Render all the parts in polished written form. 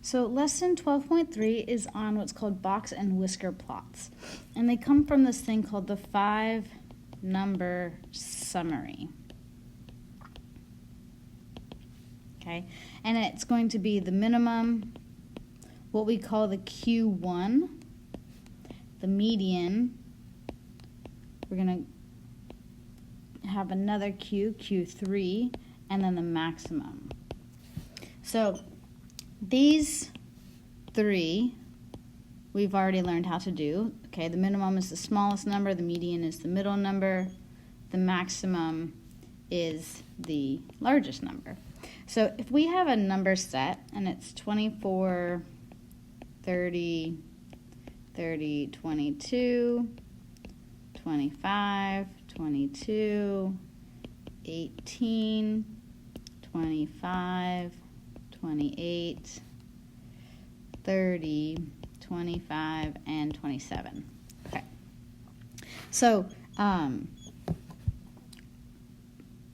So lesson 12.3 is on what's called box-and-whisker plots. And they come from this thing called the 5-number summary. Okay, and it's going to be the minimum, what we call the Q1, the median. We're going to have another Q, Q3, and then the maximum. So these three we've already learned how to do. Okay, the minimum is the smallest number, the median is the middle number, the maximum is the largest number. So if we have a number set and it's 24, 30, 30, 22, 25, 22, 18, 25, 28, 30, 25, and 27. Okay. So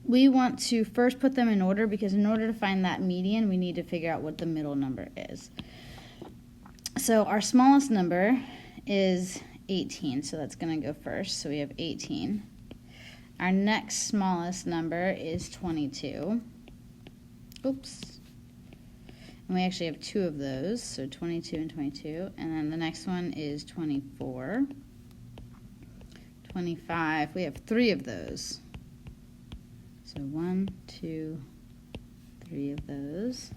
we want to first put them in order, because in order to find that median, we need to figure out what the middle number is. So our smallest number is 18, so that's going to go first. So we have 18. Our next smallest number is 22. Oops. And we actually have two of those, so 22 and 22. And then the next one is 24. 25. We have three of those. So 1, 2, 3 of those.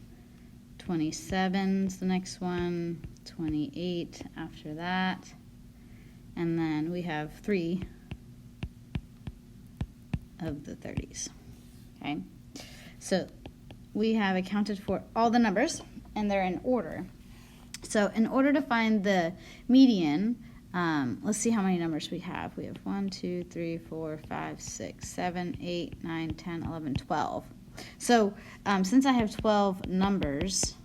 27's the next one. 28 after that. And then we have 3 of the 30s. Okay? So we have accounted for all the numbers, and they're in order. So in order to find the median, let's see how many numbers we have. We have 1, 2, 3, 4, 5, 6, 7, 8, 9, 10, 11, 12. So since I have 12 numbers,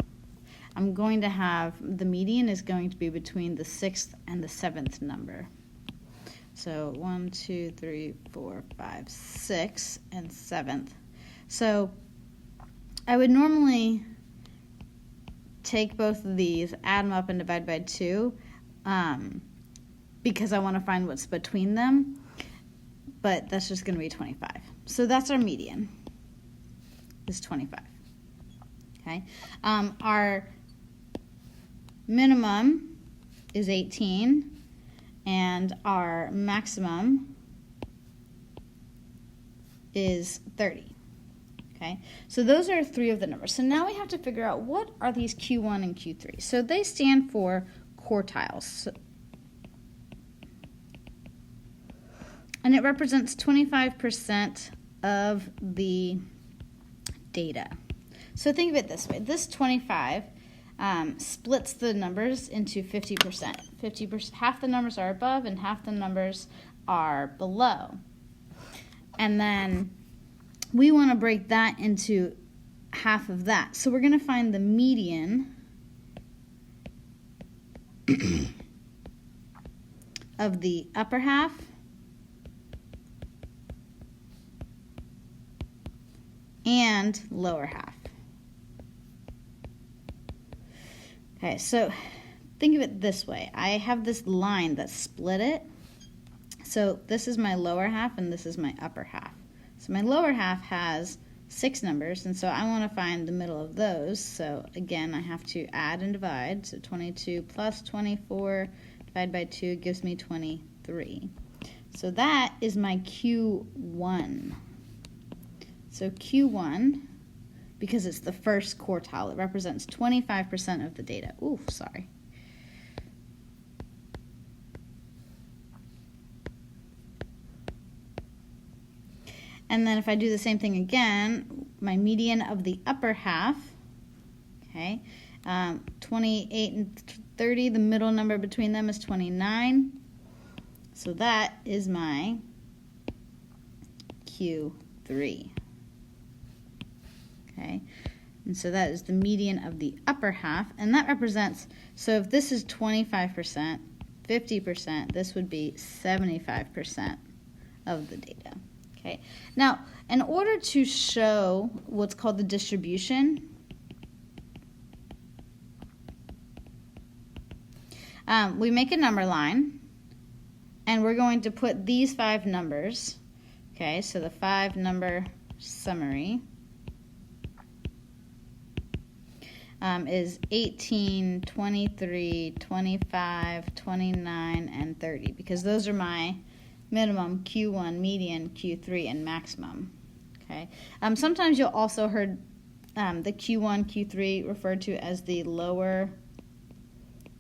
I'm going to have, the median is going to be between the 6th and the 7th number. So 1, 2, 3, 4, 5, 6, and 7th. So I would normally take both of these, add them up, and divide by 2, because I want to find what's between them, but that's just going to be 25. So that's our median, is 25. Okay. Our minimum is 18, and our maximum is 30. Okay, so those are 3 of the numbers. So now we have to figure out, what are these Q1 and Q3? So they stand for quartiles. And it represents 25% of the data. So think of it this way. This 25 splits the numbers into 50%. 50%, half the numbers are above and half the numbers are below. And then we want to break that into half of that. So we're going to find the median of the upper half and lower half. Okay, so think of it this way. I have this line that split it. So this is my lower half and this is my upper half. So my lower half has 6 numbers, and so I want to find the middle of those. So again, I have to add and divide. So 22 plus 24 divided by 2 gives me 23. So that is my Q1. So Q1, because it's the first quartile, it represents 25% of the data. Ooh, sorry. And then if I do the same thing again, my median of the upper half, okay, 28 and 30, the middle number between them is 29. So that is my Q3. Okay, and so that is the median of the upper half, and that represents, so if this is 25%, 50%, this would be 75% of the data. Okay, now in order to show what's called the distribution, we make a number line, and we're going to put these 5 numbers. Okay, so the 5-number summary is 18, 23, 25, 29, and 30, because those are my minimum, Q1, median, Q3, and maximum. Okay. Sometimes you'll also heard the Q1, Q3 referred to as the lower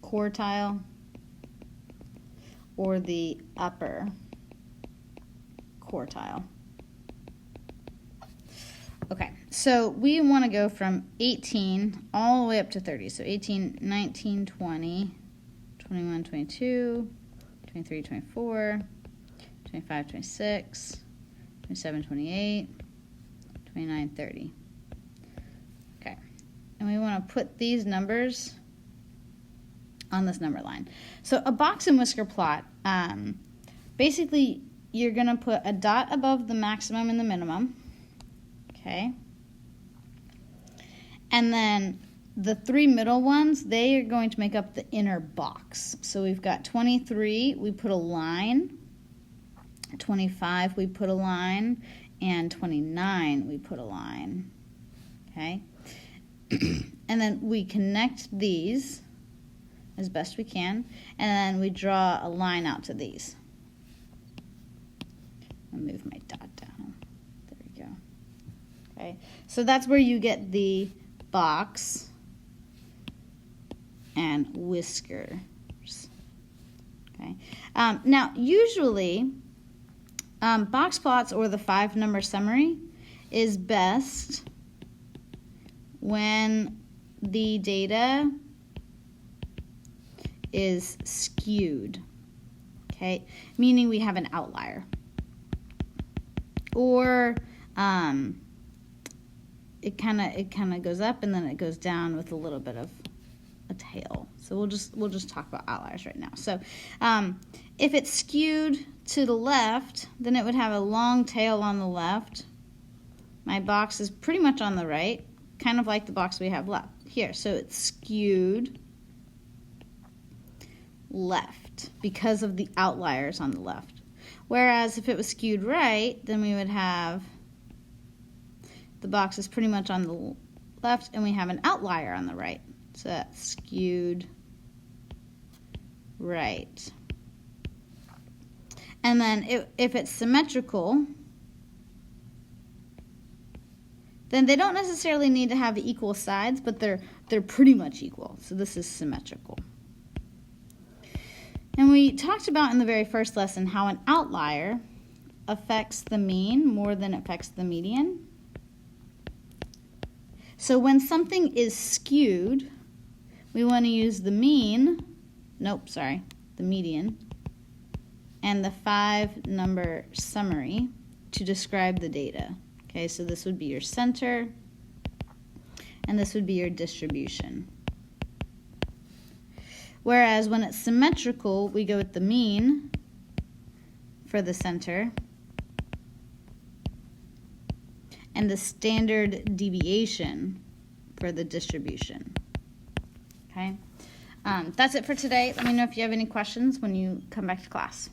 quartile or the upper quartile. Okay, so we want to go from 18 all the way up to 30. So 18, 19, 20, 21, 22, 23, 24, 25, 26, 27, 28, 29, 30. Okay, and we want to put these numbers on this number line. So a box and whisker plot, basically you're going to put a dot above the maximum and the minimum. Okay. And then the 3 middle ones, they are going to make up the inner box. So we've got 23, we put a line. 25, we put a line. And 29, we put a line. Okay. And then we connect these as best we can. And then we draw a line out to these. I'll move my dot down. There we go. Okay, so that's where you get the box and whiskers. Okay, now usually box plots or the 5-number summary is best when the data is skewed. Okay, meaning we have an outlier, or it kind of goes up and then it goes down with a little bit of a tail. So we'll just talk about outliers right now. So if it's skewed to the left, then it would have a long tail on the left. My box is pretty much on the right, kind of like the box we have left here. So it's skewed left because of the outliers on the left. Whereas if it was skewed right, then we would have the box is pretty much on the left and we have an outlier on the right. So that's skewed right. And then if it's symmetrical, then they don't necessarily need to have equal sides, but they're pretty much equal. So this is symmetrical. And we talked about in the very first lesson how an outlier affects the mean more than it affects the median. So when something is skewed, we want to use the median, and the 5-number summary to describe the data. Okay, so this would be your center, and this would be your distribution. Whereas when it's symmetrical, we go with the mean for the center and the standard deviation for the distribution. Okay, that's it for today. Let me know if you have any questions when you come back to class.